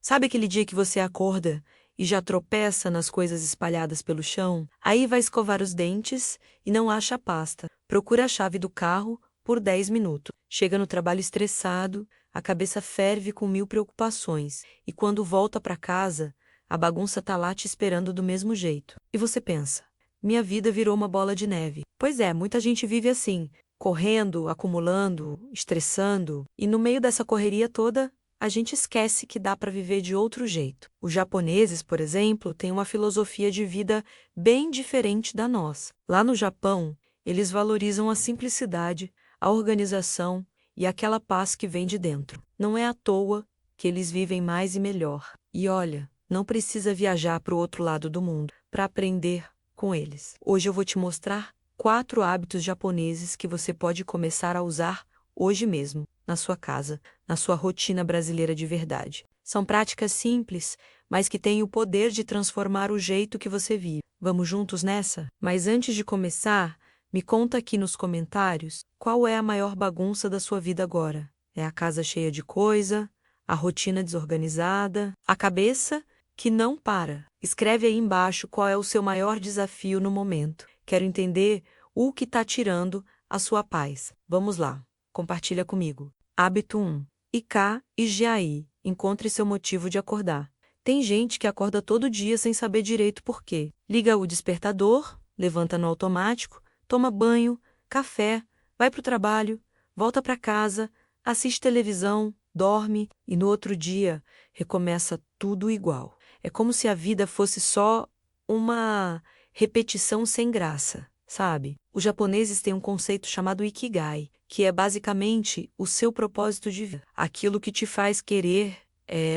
Sabe aquele dia que você acorda e já tropeça nas coisas espalhadas pelo chão? Aí vai escovar os dentes e não acha a pasta. Procura a chave do carro por 10 minutos. Chega no trabalho estressado, a cabeça ferve com 1000 preocupações. E quando volta para casa, a bagunça tá lá te esperando do mesmo jeito. E você pensa, minha vida virou uma bola de neve. Pois é, muita gente vive assim, correndo, acumulando, estressando. E no meio dessa correria toda, a gente esquece que dá para viver de outro jeito. Os japoneses, por exemplo, têm uma filosofia de vida bem diferente da nossa. Lá no Japão, eles valorizam a simplicidade, a organização e aquela paz que vem de dentro. Não é à toa que eles vivem mais e melhor. E olha, não precisa viajar para o outro lado do mundo para aprender com eles. Hoje eu vou te mostrar 4 hábitos japoneses que você pode começar a usar hoje mesmo, na sua casa, na sua rotina brasileira de verdade. São práticas simples, mas que têm o poder de transformar o jeito que você vive. Vamos juntos nessa? Mas antes de começar, me conta aqui nos comentários qual é a maior bagunça da sua vida agora. É a casa cheia de coisa, a rotina desorganizada, a cabeça que não para. Escreve aí embaixo qual é o seu maior desafio no momento. Quero entender o que está tirando a sua paz. Vamos lá. Compartilha comigo. Hábito 1. Ika e Jiai. Encontre seu motivo de acordar. Tem gente que acorda todo dia sem saber direito por quê. Liga o despertador, levanta no automático, toma banho, café, vai para o trabalho, volta para casa, assiste televisão, dorme e no outro dia recomeça tudo igual. É como se a vida fosse só uma repetição sem graça, sabe? Os japoneses têm um conceito chamado Ikigai, que é basicamente o seu propósito de vida. Aquilo que te faz querer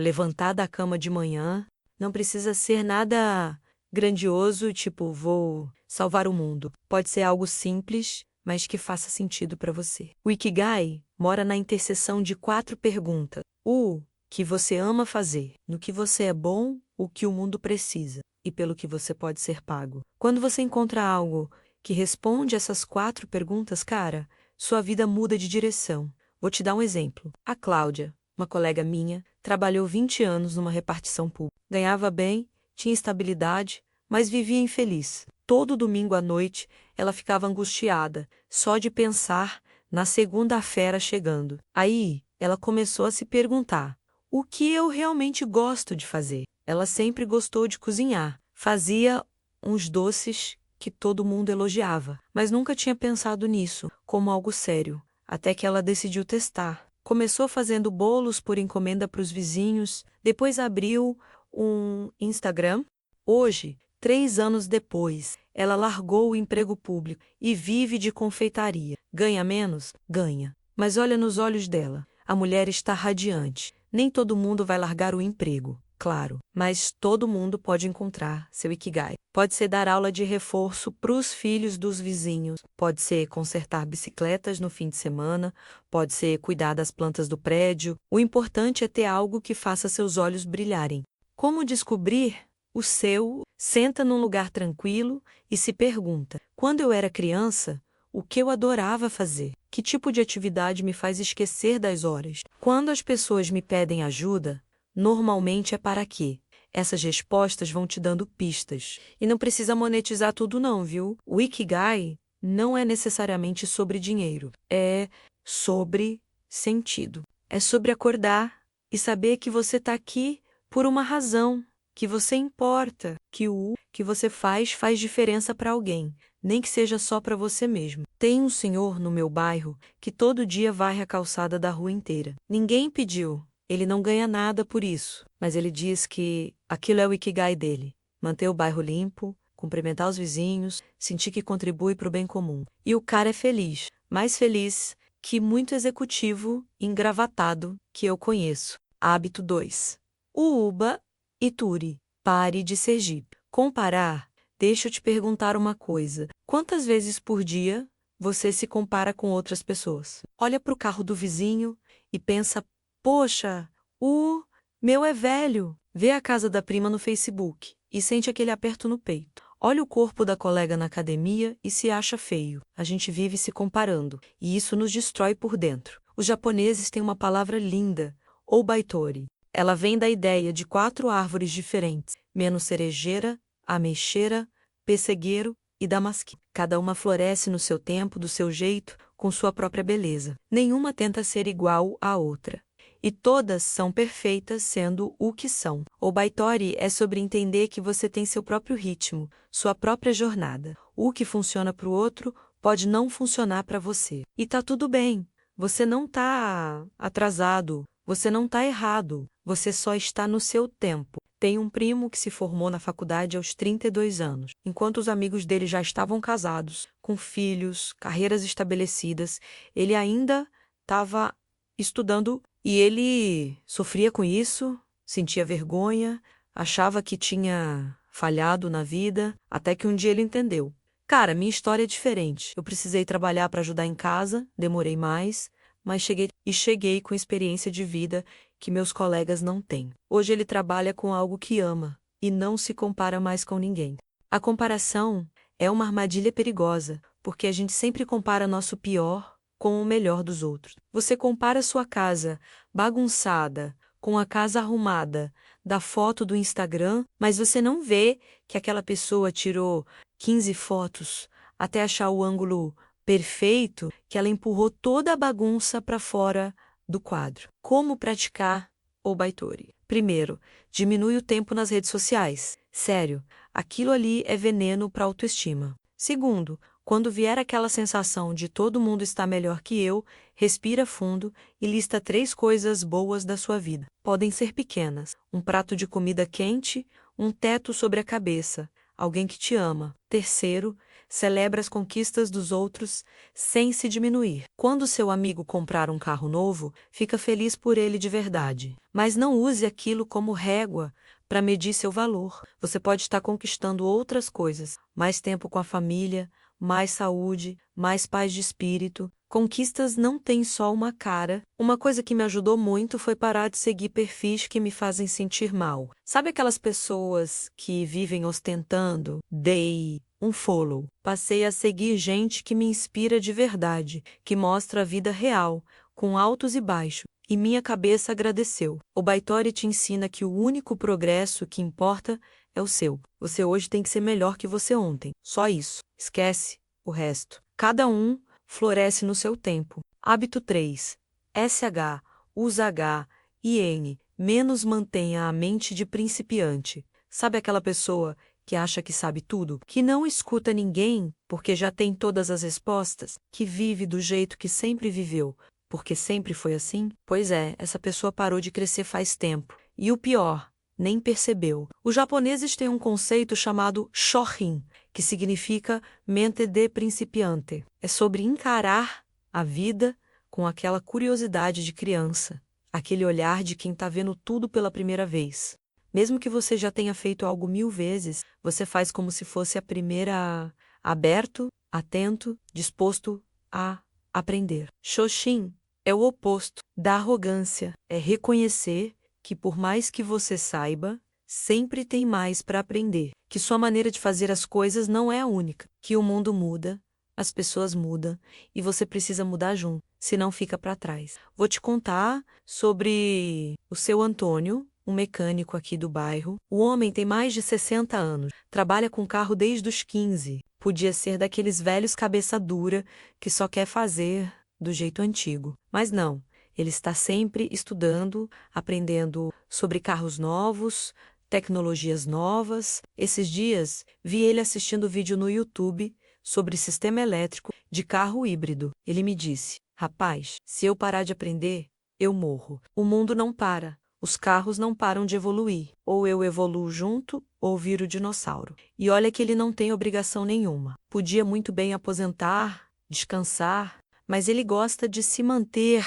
levantar da cama de manhã. Não precisa ser nada grandioso, tipo, vou salvar o mundo. Pode ser algo simples, mas que faça sentido para você. O Ikigai mora na interseção de 4 perguntas. O que você ama fazer, no que você é bom, o que o mundo precisa e pelo que você pode ser pago. Quando você encontra algo que responde essas 4 perguntas, cara, sua vida muda de direção. Vou te dar um exemplo. A Cláudia, uma colega minha, trabalhou 20 anos numa repartição pública. Ganhava bem, tinha estabilidade, mas vivia infeliz. Todo domingo à noite, ela ficava angustiada, só de pensar na segunda-feira chegando. Aí, ela começou a se perguntar: o que eu realmente gosto de fazer? Ela sempre gostou de cozinhar. Fazia uns doces que todo mundo elogiava, mas nunca tinha pensado nisso como algo sério, até que ela decidiu testar. Começou fazendo bolos por encomenda para os vizinhos, depois abriu um Instagram. Hoje, 3 anos depois, ela largou o emprego público e vive de confeitaria. Ganha menos? Ganha. Mas olha nos olhos dela. A mulher está radiante. Nem todo mundo vai largar o emprego, claro, mas todo mundo pode encontrar seu Ikigai. Pode ser dar aula de reforço para os filhos dos vizinhos, pode ser consertar bicicletas no fim de semana, pode ser cuidar das plantas do prédio. O importante é ter algo que faça seus olhos brilharem. Como descobrir o seu? Senta num lugar tranquilo e se pergunta: quando eu era criança, o que eu adorava fazer? Que tipo de atividade me faz esquecer das horas? Quando as pessoas me pedem ajuda, normalmente é para quê? Essas respostas vão te dando pistas. E não precisa monetizar tudo não, viu? O Ikigai não é necessariamente sobre dinheiro. É sobre sentido. É sobre acordar e saber que você está aqui por uma razão, que você importa, que o que você faz diferença para alguém, nem que seja só para você mesmo. Tem um senhor no meu bairro que todo dia varre a calçada da rua inteira. Ninguém pediu, ele não ganha nada por isso, mas ele diz que aquilo é o Ikigai dele. Manter o bairro limpo, cumprimentar os vizinhos, sentir que contribui para o bem comum. E o cara é feliz, mais feliz que muito executivo engravatado que eu conheço. Hábito 2. Uba e Turi. Pare de Sergipe. Comparar. Deixa eu te perguntar uma coisa. Quantas vezes por dia você se compara com outras pessoas? Olha para o carro do vizinho e pensa: poxa, o meu é velho. Vê a casa da prima no Facebook e sente aquele aperto no peito. Olha o corpo da colega na academia e se acha feio. A gente vive se comparando e isso nos destrói por dentro. Os japoneses têm uma palavra linda, obaitori. Ela vem da ideia de 4 árvores diferentes: meno-cerejeira, ameixeira, pessegueiro e damasquim. Cada uma floresce no seu tempo, do seu jeito, com sua própria beleza. Nenhuma tenta ser igual à outra. E todas são perfeitas sendo o que são. O Baitori é sobre entender que você tem seu próprio ritmo, sua própria jornada. O que funciona para o outro pode não funcionar para você. E tá tudo bem. Você não tá atrasado, você não tá errado, você só está no seu tempo. Tem um primo que se formou na faculdade aos 32 anos, enquanto os amigos dele já estavam casados, com filhos, carreiras estabelecidas. Ele ainda estava estudando e ele sofria com isso, sentia vergonha, achava que tinha falhado na vida, até que um dia ele entendeu. Cara, minha história é diferente. Eu precisei trabalhar para ajudar em casa, demorei mais, mas cheguei com experiência de vida que meus colegas não têm. Hoje ele trabalha com algo que ama e não se compara mais com ninguém. A comparação é uma armadilha perigosa, porque a gente sempre compara nosso pior com o melhor dos outros. Você compara sua casa bagunçada com a casa arrumada da foto do Instagram, mas você não vê que aquela pessoa tirou 15 fotos até achar o ângulo perfeito, que ela empurrou toda a bagunça para fora do quadro. Como praticar o Baitori? Primeiro, diminui o tempo nas redes sociais. Sério, aquilo ali é veneno para a autoestima. Segundo, quando vier aquela sensação de todo mundo está melhor que eu, respira fundo e lista 3 coisas boas da sua vida. Podem ser pequenas: um prato de comida quente, um teto sobre a cabeça, alguém que te ama. Terceiro, celebra as conquistas dos outros sem se diminuir. Quando seu amigo comprar um carro novo, fica feliz por ele de verdade. Mas não use aquilo como régua para medir seu valor. Você pode estar conquistando outras coisas: mais tempo com a família, mais saúde, mais paz de espírito. Conquistas não têm só uma cara. Uma coisa que me ajudou muito foi parar de seguir perfis que me fazem sentir mal. Sabe aquelas pessoas que vivem ostentando? Dei um follow. Passei a seguir gente que me inspira de verdade, que mostra a vida real, com altos e baixos. E minha cabeça agradeceu. O Baitori te ensina que o único progresso que importa é o seu. Você hoje tem que ser melhor que você ontem. Só isso. Esquece o resto. Cada um floresce no seu tempo. Hábito 3. SH, usa H e N. Menos mantenha a mente de principiante. Sabe aquela pessoa que acha que sabe tudo? Que não escuta ninguém porque já tem todas as respostas? Que vive do jeito que sempre viveu porque sempre foi assim? Pois é, essa pessoa parou de crescer faz tempo. E o pior, nem percebeu. Os japoneses têm um conceito chamado shorin, que significa mente de principiante. É sobre encarar a vida com aquela curiosidade de criança, aquele olhar de quem está vendo tudo pela primeira vez. Mesmo que você já tenha feito algo 1000 vezes, você faz como se fosse a primeira, aberto, atento, disposto a aprender. Shoshin é o oposto da arrogância. É reconhecer que por mais que você saiba, sempre tem mais para aprender. Que sua maneira de fazer as coisas não é a única. Que o mundo muda, as pessoas mudam e você precisa mudar junto, senão fica para trás. Vou te contar sobre o seu Antônio, um mecânico aqui do bairro. O homem tem mais de 60 anos, trabalha com carro desde os 15. Podia ser daqueles velhos cabeça dura que só quer fazer do jeito antigo. Mas não, ele está sempre estudando, aprendendo sobre carros novos, tecnologias novas. Esses dias, vi ele assistindo vídeo no YouTube sobre sistema elétrico de carro híbrido. Ele me disse: rapaz, se eu parar de aprender, eu morro. O mundo não para. Os carros não param de evoluir. Ou eu evoluo junto, ou viro dinossauro. E olha que ele não tem obrigação nenhuma. Podia muito bem aposentar, descansar, mas ele gosta de se manter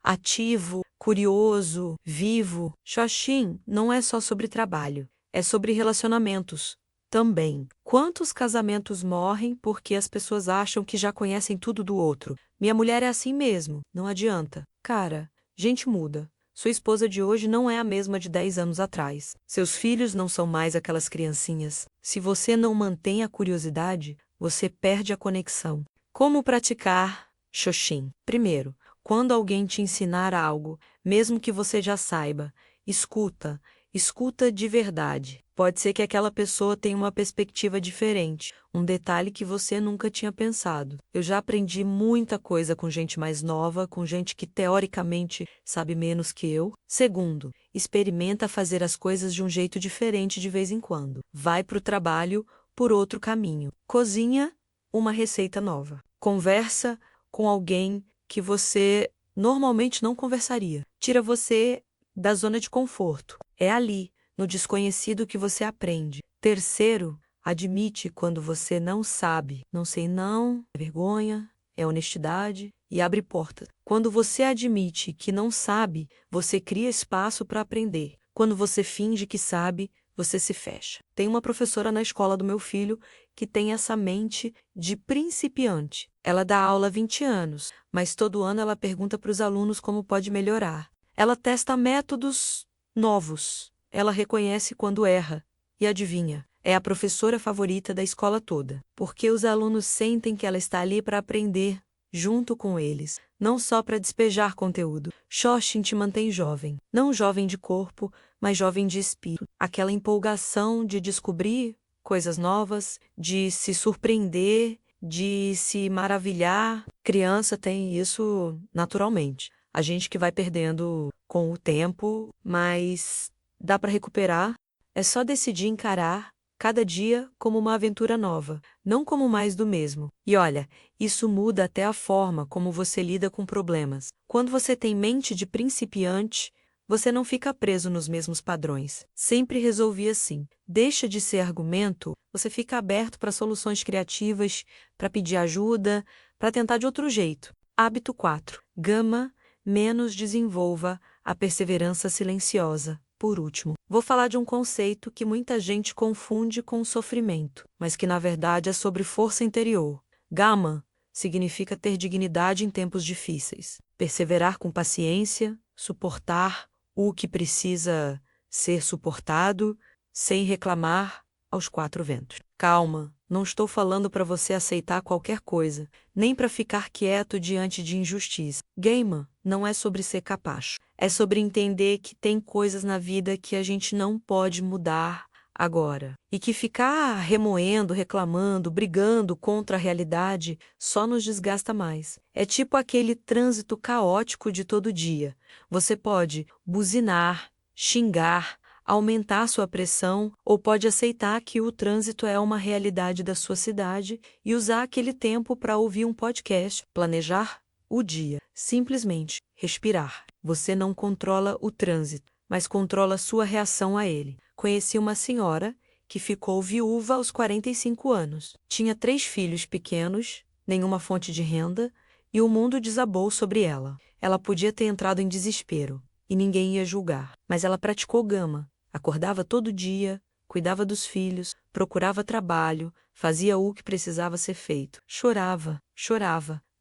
ativo, curioso, vivo. Shoshin não é só sobre trabalho, é sobre relacionamentos também. Quantos casamentos morrem porque as pessoas acham que já conhecem tudo do outro? Minha mulher é assim mesmo, não adianta. Cara, gente muda. Sua esposa de hoje não é a mesma de 10 anos atrás. Seus filhos não são mais aquelas criancinhas. Se você não mantém a curiosidade, você perde a conexão. Como praticar Shoshin? Primeiro, quando alguém te ensinar algo, mesmo que você já saiba, Escuta. Escuta de verdade. Pode ser que aquela pessoa tenha uma perspectiva diferente, um detalhe que você nunca tinha pensado. Eu já aprendi muita coisa com gente mais nova, com gente que teoricamente sabe menos que eu. Segundo, experimenta fazer as coisas de um jeito diferente de vez em quando. Vai para o trabalho por outro caminho. Cozinha uma receita nova. Conversa com alguém que você normalmente não conversaria. Tira você da zona de conforto. É ali, no desconhecido, que você aprende. Terceiro, admite quando você não sabe. Não sei não, é vergonha, é honestidade e abre portas. Quando você admite que não sabe, você cria espaço para aprender. Quando você finge que sabe, você se fecha. Tem uma professora na escola do meu filho que tem essa mente de principiante. Ela dá aula há 20 anos, mas todo ano ela pergunta para os alunos como pode melhorar. Ela testa métodos novos. Ela reconhece quando erra. E adivinha, é a professora favorita da escola toda, porque os alunos sentem que ela está ali para aprender, junto com eles, não só para despejar conteúdo. Shoshin te mantém jovem, não jovem de corpo, mas jovem de espírito. Aquela empolgação de descobrir coisas novas, de se surpreender, de se maravilhar. Criança tem isso naturalmente. A gente que vai perdendo com o tempo, mas dá para recuperar. É só decidir encarar cada dia como uma aventura nova, não como mais do mesmo. E olha, isso muda até a forma como você lida com problemas. Quando você tem mente de principiante, você não fica preso nos mesmos padrões. Sempre resolvi assim. Deixa de ser argumento, você fica aberto para soluções criativas, para pedir ajuda, para tentar de outro jeito. Hábito 4. Gama, menos desenvolva a perseverança silenciosa. Por último, vou falar de um conceito que muita gente confunde com sofrimento, mas que na verdade é sobre força interior. Gama significa ter dignidade em tempos difíceis, perseverar com paciência, suportar o que precisa ser suportado, sem reclamar aos quatro ventos. Calma, não estou falando para você aceitar qualquer coisa, nem para ficar quieto diante de injustiça. Gama não é sobre ser capacho, é sobre entender que tem coisas na vida que a gente não pode mudar agora. E que ficar remoendo, reclamando, brigando contra a realidade só nos desgasta mais. É tipo aquele trânsito caótico de todo dia. Você pode buzinar, xingar, aumentar sua pressão, ou pode aceitar que o trânsito é uma realidade da sua cidade e usar aquele tempo para ouvir um podcast, planejar o dia, simplesmente respirar. Você não controla o trânsito, mas controla sua reação a ele. Conheci uma senhora que ficou viúva aos 45 anos. Tinha 3 filhos pequenos, nenhuma fonte de renda, e o mundo desabou sobre ela. Ela podia ter entrado em desespero, e ninguém ia julgar, mas ela praticou gama. Acordava todo dia, cuidava dos filhos, procurava trabalho, fazia o que precisava ser feito. Chorava,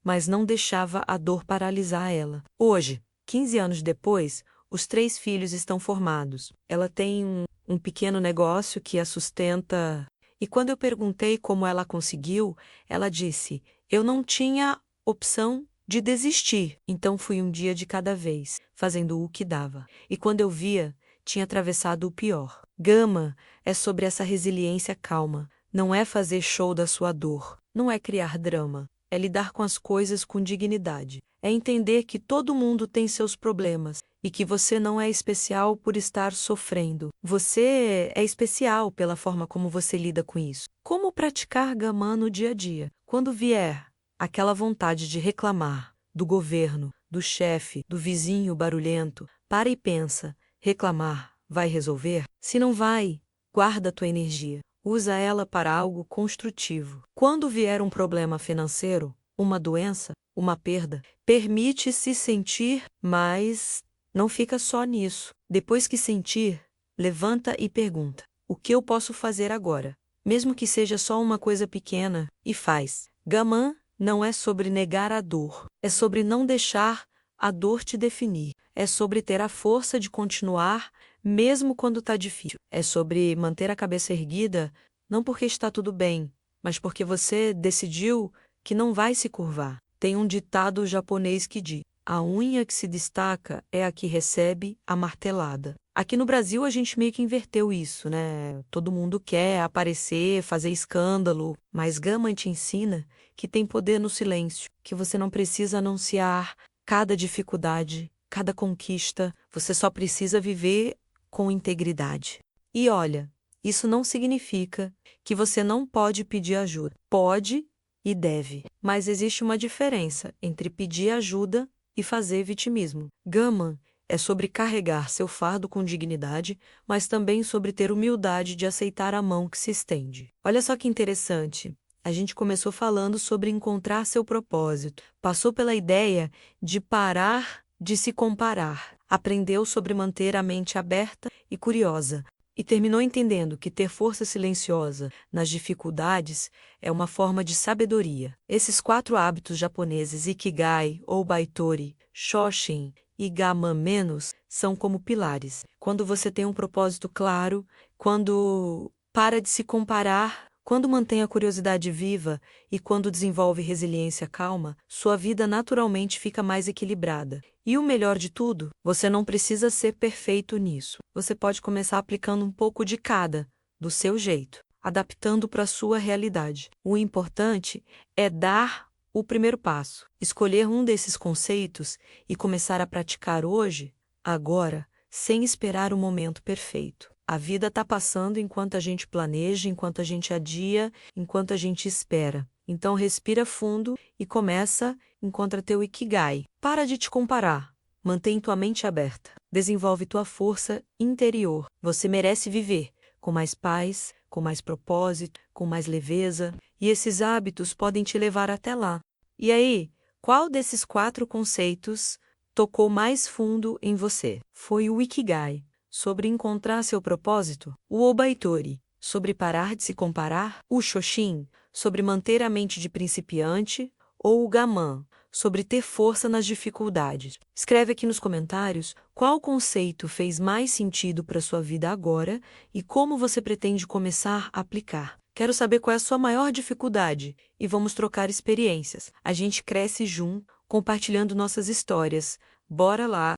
mas não deixava a dor paralisar ela. Hoje, 15 anos depois, os 3 filhos estão formados. Ela tem um pequeno negócio que a sustenta. E quando eu perguntei como ela conseguiu, ela disse: eu não tinha opção de desistir, então fui um dia de cada vez, fazendo o que dava. E quando eu via, tinha atravessado o pior. Gama é sobre essa resiliência calma. Não é fazer show da sua dor. Não é criar drama. É lidar com as coisas com dignidade. É entender que todo mundo tem seus problemas e que você não é especial por estar sofrendo. Você é especial pela forma como você lida com isso. Como praticar Gama no dia a dia? Quando vier aquela vontade de reclamar do governo, do chefe, do vizinho barulhento, para e pensa. Reclamar vai resolver? Se não vai, guarda tua energia. Usa ela para algo construtivo. Quando vier um problema financeiro, uma doença, uma perda, permite-se sentir, mas não fica só nisso. Depois que sentir, levanta e pergunta: o que eu posso fazer agora? Mesmo que seja só uma coisa pequena, e faz. Gaman não é sobre negar a dor, é sobre não deixar a dor te definir. É sobre ter a força de continuar, mesmo quando está difícil. É sobre manter a cabeça erguida, não porque está tudo bem, mas porque você decidiu que não vai se curvar. Tem um ditado japonês que diz: a unha que se destaca é a que recebe a martelada. Aqui no Brasil a gente meio que inverteu isso, né? Todo mundo quer aparecer, fazer escândalo, mas Gama te ensina que tem poder no silêncio, que você não precisa anunciar cada dificuldade, cada conquista, você só precisa viver com integridade. E olha, isso não significa que você não pode pedir ajuda. Pode e deve, mas existe uma diferença entre pedir ajuda e fazer vitimismo. Gama é sobre carregar seu fardo com dignidade, mas também sobre ter humildade de aceitar a mão que se estende. Olha só que interessante. A gente começou falando sobre encontrar seu propósito, passou pela ideia de parar de se comparar, aprendeu sobre manter a mente aberta e curiosa, e terminou entendendo que ter força silenciosa nas dificuldades é uma forma de sabedoria. Esses 4 hábitos japoneses, Ikigai ou Baitori, Shoshin e Gama menos, são como pilares. Quando você tem um propósito claro, quando para de se comparar, quando mantém a curiosidade viva e quando desenvolve resiliência calma, sua vida naturalmente fica mais equilibrada. E o melhor de tudo, você não precisa ser perfeito nisso. Você pode começar aplicando um pouco de cada, do seu jeito, adaptando para a sua realidade. O importante é dar o primeiro passo, escolher um desses conceitos e começar a praticar hoje, agora, sem esperar o momento perfeito. A vida está passando enquanto a gente planeja, enquanto a gente adia, enquanto a gente espera. Então respira fundo e encontra teu Ikigai. Para de te comparar. Mantém tua mente aberta. Desenvolve tua força interior. Você merece viver com mais paz, com mais propósito, com mais leveza. E esses hábitos podem te levar até lá. E aí, qual desses 4 conceitos tocou mais fundo em você? Foi o Ikigai, sobre encontrar seu propósito, o Obaitori, sobre parar de se comparar, o Shoshin, sobre manter a mente de principiante, ou o Gaman, sobre ter força nas dificuldades. Escreve aqui nos comentários qual conceito fez mais sentido para sua vida agora e como você pretende começar a aplicar. Quero saber qual é a sua maior dificuldade e vamos trocar experiências. A gente cresce junto, compartilhando nossas histórias. Bora lá!